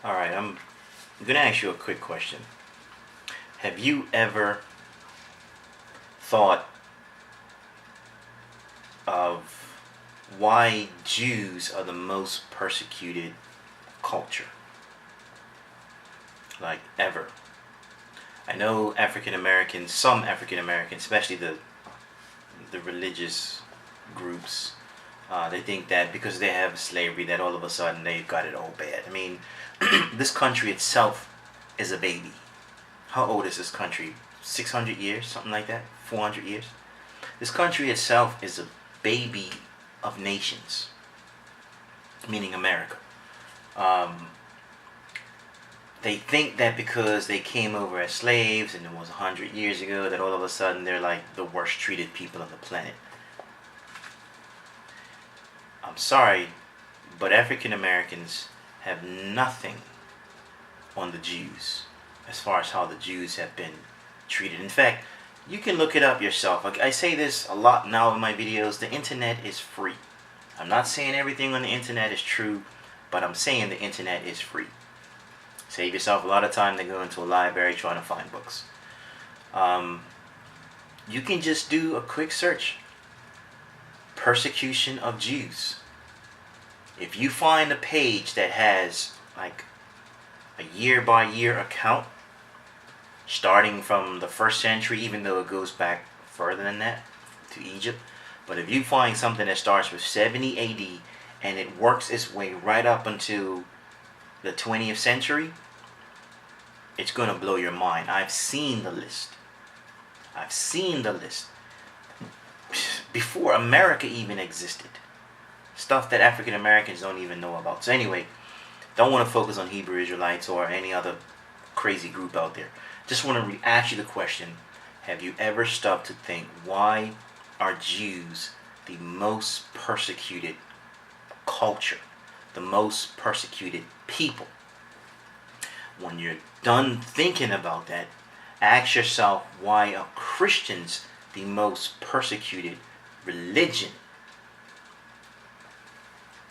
All right, I'm going to ask you a quick question. Have you ever thought of why Jews are the most persecuted culture? Like, ever? I know African Americans, some African Americans, especially the religious groups, they think that because they have slavery, that all of a sudden they've got it all bad. I mean, this country itself is a baby. How old is this country? 600 years, something like that? 400 years? This country itself is a baby of nations, meaning America. They think that because they came over as slaves and it was 100 years ago, that all of a sudden they're like the worst treated people on the planet. I'm sorry, but African Americans have nothing on the Jews as far as how the Jews have been treated. In fact, you can look it up yourself. I say this a lot now in my videos. The internet is free. I'm not saying everything on the internet is true, but I'm saying the internet is free. Save yourself a lot of time to go into a library trying to find books. You can just do a quick search. Persecution of Jews. If you find a page that has like a year by year account starting from the 1st century, even though it goes back further than that to Egypt, but if you find something that starts with 70 AD and it works its way right up until the 20th century, it's going to blow your mind. I've seen the list. I've seen the list. Before America even existed. Stuff that African Americans don't even know about. So anyway, don't want to focus on Hebrew Israelites or any other crazy group out there. Just want to ask you the question, have you ever stopped to think, why are Jews the most persecuted culture? The most persecuted people? When you're done thinking about that, ask yourself, why are Christians the most persecuted religion?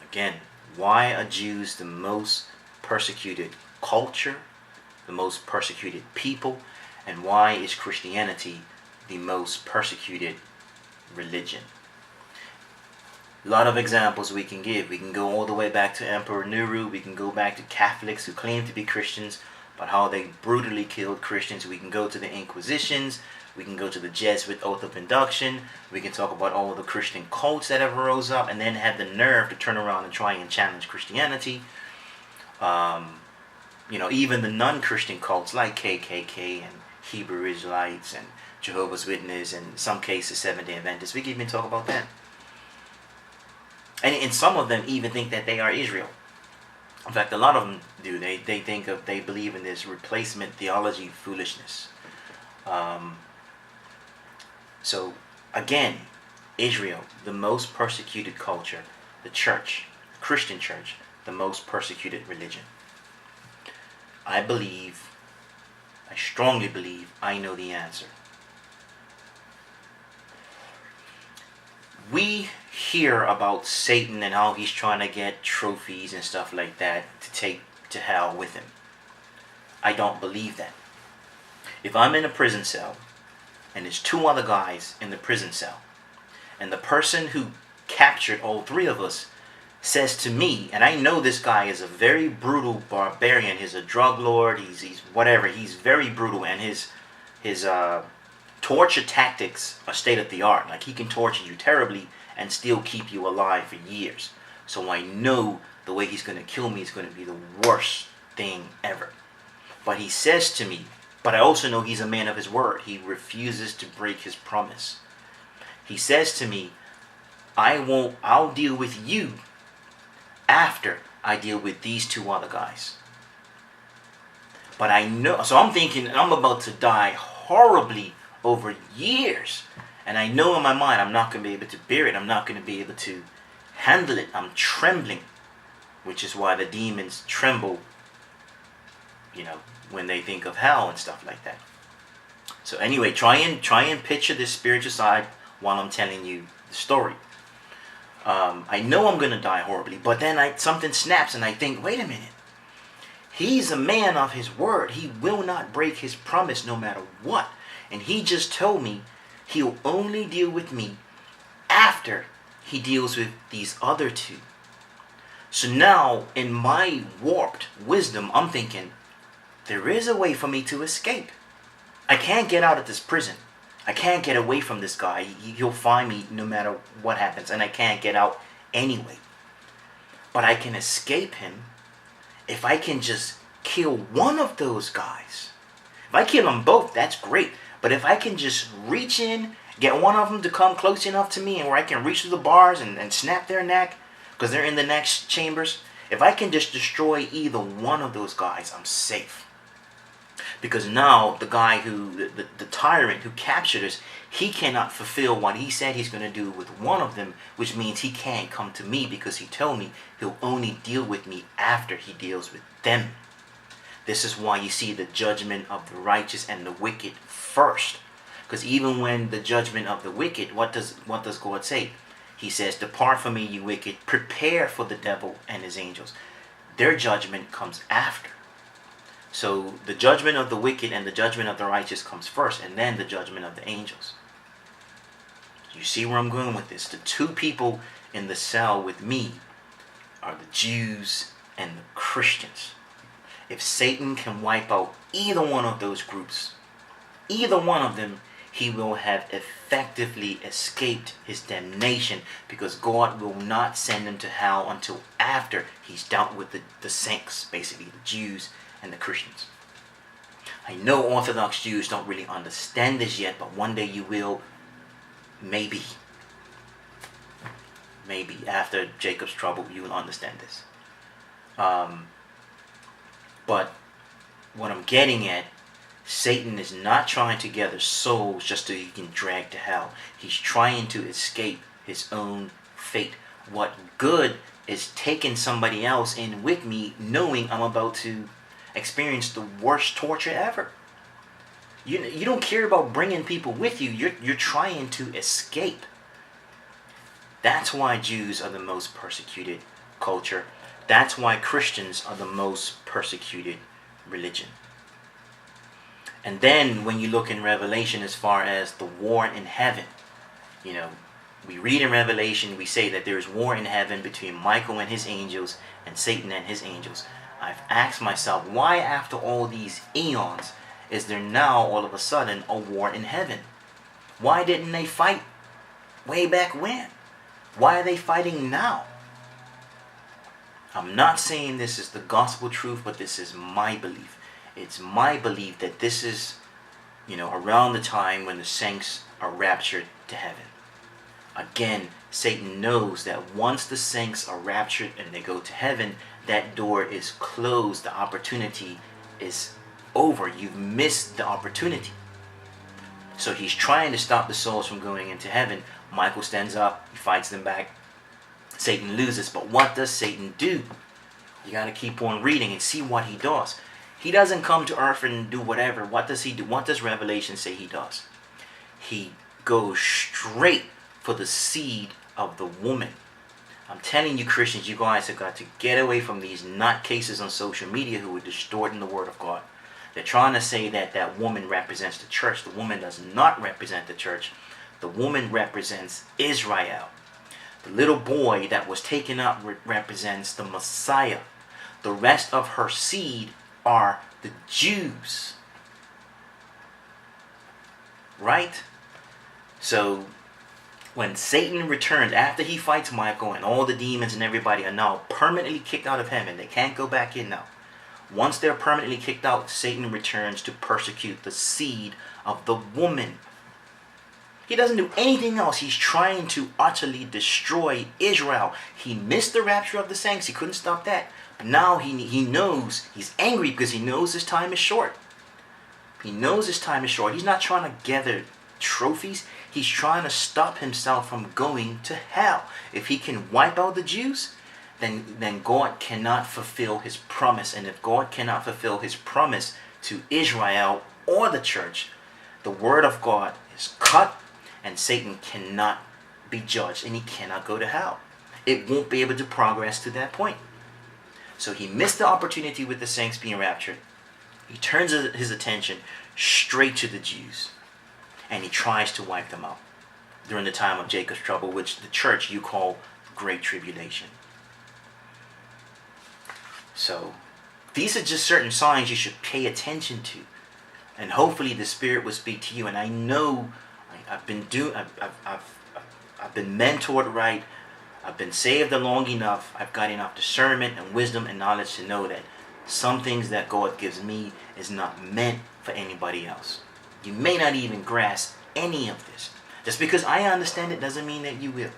Again, why are Jews the most persecuted culture, the most persecuted people, and why is Christianity the most persecuted religion? A lot of examples we can give. We can go all the way back to Emperor Nero. We can go back to Catholics who claim to be Christians, but how they brutally killed Christians. We can go to the Inquisitions. We can go to the Jesuit oath of induction. We can talk about all the Christian cults that ever rose up and then have the nerve to turn around and try and challenge Christianity. Even the non-Christian cults like KKK and Hebrew Israelites and Jehovah's Witnesses and in some cases Seventh-day Adventists. We can even talk about that. And some of them even think that they are Israel. In fact, a lot of them do. They believe in this replacement theology foolishness. So again, Israel, the most persecuted culture, the church, Christian church, the most persecuted religion. I strongly believe, I know the answer. We hear about Satan and how he's trying to get trophies and stuff like that to take to hell with him. I don't believe that. If I'm in a prison cell and there's 2 other guys in the prison cell, and the person who captured all 3 of us says to me, and I know this guy is a very brutal barbarian, he's a drug lord, he's whatever, he's very brutal, and his torture tactics are state of the art. Like, he can torture you terribly and still keep you alive for years. So I know the way he's going to kill me is going to be the worst thing ever. But he says to me, but I also know he's a man of his word. He refuses to break his promise. He says to me, I'll deal with you after I deal with these 2 other guys. But I know, so I'm thinking I'm about to die horribly over years. And I know in my mind I'm not going to be able to bear it. I'm not going to be able to handle it. I'm trembling. Which is why the demons tremble, when they think of hell and stuff like that. So anyway, try and picture this spiritual side while I'm telling you the story. I know I'm going to die horribly, but then something snaps and I think, wait a minute. He's a man of his word. He will not break his promise no matter what. And he just told me he'll only deal with me after he deals with these other two. So now, in my warped wisdom, I'm thinking, there is a way for me to escape. I can't get out of this prison. I can't get away from this guy. He'll find me no matter what happens, and I can't get out anyway. But I can escape him if I can just kill one of those guys. If I kill them both, that's great. But if I can just reach in, get one of them to come close enough to me and where I can reach through the bars and snap their neck, because they're in the next chambers. If I can just destroy either one of those guys, I'm safe. Because now the guy the tyrant who captured us, he cannot fulfill what he said he's going to do with one of them, which means he can't come to me because he told me he'll only deal with me after he deals with them. This is why you see the judgment of the righteous and the wicked first. Because even when the judgment of the wicked, what does God say? He says, depart from me, you wicked, prepare for the devil and his angels. Their judgment comes after. So the judgment of the wicked and the judgment of the righteous comes first, and then the judgment of the angels. You see where I'm going with this? The two people in the cell with me are the Jews and the Christians. If Satan can wipe out either one of those groups, either one of them, he will have effectively escaped his damnation, because God will not send him to hell until after he's dealt with the saints, basically the Jews and the Christians. I know Orthodox Jews don't really understand this yet, but one day you will. Maybe after Jacob's trouble you will understand this. But what I'm getting at, Satan is not trying to gather souls just so he can drag to hell. He's trying to escape his own fate. What good is taking somebody else in with me knowing I'm about to experience the worst torture ever? You don't care about bringing people with you. You're trying to escape. That's why Jews are the most persecuted culture. That's why Christians are the most persecuted religion. And then when you look in Revelation as far as the war in heaven, we read in Revelation, we say that there is war in heaven between Michael and his angels and Satan and his angels. I've asked myself, why after all these eons is there now all of a sudden a war in heaven? Why didn't they fight way back when? Why are they fighting now? I'm not saying this is the gospel truth, but this is my belief. It's my belief that this is, around the time when the saints are raptured to heaven. Again, Satan knows that once the saints are raptured and they go to heaven, that door is closed. The opportunity is over. You've missed the opportunity. So he's trying to stop the souls from going into heaven. Michael stands up. He fights them back. Satan loses. But what does Satan do? You got to keep on reading and see what he does. He doesn't come to earth and do whatever. What does he do? What does Revelation say he does? He goes straight for the seed of the woman. I'm telling you, Christians, you guys have got to get away from these nutcases on social media who are distorting the word of God. They're trying to say that that woman represents the church. The woman does not represent the church. The woman represents Israel. The little boy that was taken up represents the Messiah. The rest of her seed are the Jews. Right? So when Satan returns after he fights Michael and all the demons and everybody are now permanently kicked out of heaven, they can't go back in now. Once they're permanently kicked out, Satan returns to persecute the seed of the woman. He doesn't do anything else. He's trying to utterly destroy Israel. He missed the rapture of the saints. He couldn't stop that. But now he knows, he's angry because he knows his time is short. He knows his time is short. He's not trying to gather trophies. He's trying to stop himself from going to hell. If he can wipe out the Jews, then God cannot fulfill his promise. And if God cannot fulfill his promise to Israel or the church, the word of God is cut and Satan cannot be judged and he cannot go to hell. It won't be able to progress to that point. So he missed the opportunity with the saints being raptured. He turns his attention straight to the Jews, and he tries to wipe them out during the time of Jacob's trouble, which the church you call Great Tribulation. So these are just certain signs you should pay attention to, and hopefully the Spirit will speak to you. And I know I've been mentored right. I've been saved long enough. I've got enough discernment and wisdom and knowledge to know that some things that God gives me is not meant for anybody else. You may not even grasp any of this. Just because I understand it doesn't mean that you will.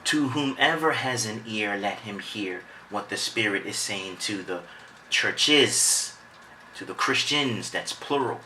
To whomever has an ear, let him hear what the Spirit is saying to the churches, to the Christians, that's plural.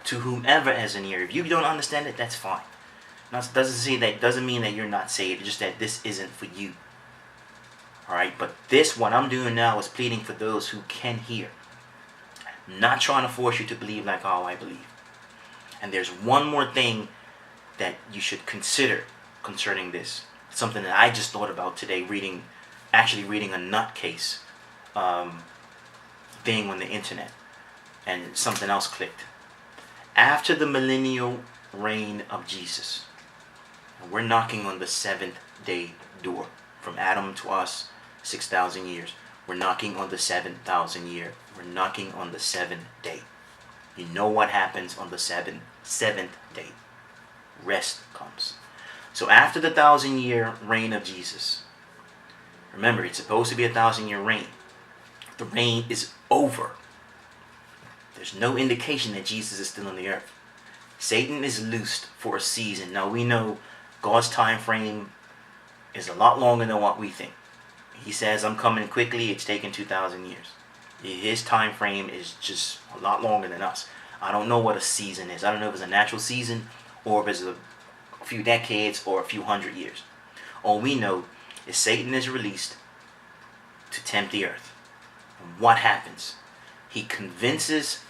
To whomever has an ear. If you don't understand it, that's fine. Now, it doesn't mean that you're not saved. It's just that this isn't for you. Alright, but what I'm doing now is pleading for those who can hear. I'm not trying to force you to believe like how I believe. And there's one more thing that you should consider concerning this. Something that I just thought about today, reading a nutcase thing on the internet, and something else clicked. After the millennial reign of Jesus, we're knocking on the 7th day door. From Adam to us, 6,000 years. We're knocking on the 7,000 year. We're knocking on the 7th day. You know what happens on the seventh day? Rest comes. So after the 1,000-year reign of Jesus, remember, it's supposed to be a 1,000-year reign. The reign is over. There's no indication that Jesus is still on the earth. Satan is loosed for a season. Now we know God's time frame is a lot longer than what we think. He says, I'm coming quickly. It's taken 2,000 years. His time frame is just a lot longer than us. I don't know what a season is. I don't know if it's a natural season or if it's a few decades or a few hundred years. All we know is Satan is released to tempt the earth. And what happens? He convinces,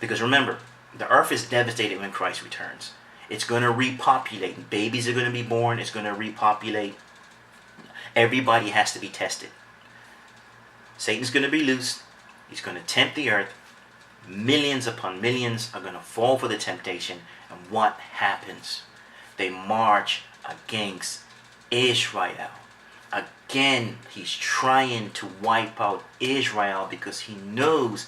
because remember, the earth is devastated when Christ returns. It's going to repopulate. Babies are going to be born. It's going to repopulate. Everybody has to be tested. Satan's going to be loose. He's going to tempt the earth. Millions upon millions are going to fall for the temptation. And what happens? They march against Israel. Again, he's trying to wipe out Israel because he knows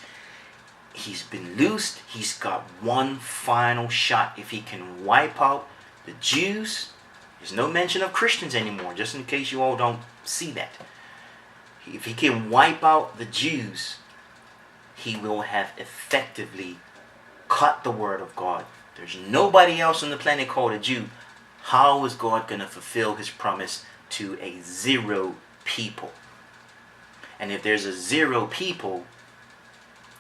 he's been loosed. He's got one final shot. If he can wipe out the Jews, there's no mention of Christians anymore, just in case you all don't see that. If he can wipe out the Jews, he will have effectively cut the word of God. There's nobody else on the planet called a Jew. How is God going to fulfill his promise to a 0 people? And if there's a 0 people,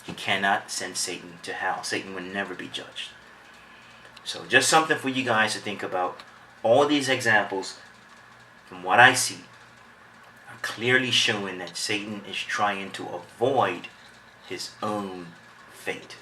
he cannot send Satan to hell. Satan will never be judged. So just something for you guys to think about. All these examples, from what I see, are clearly showing that Satan is trying to avoid his own fate.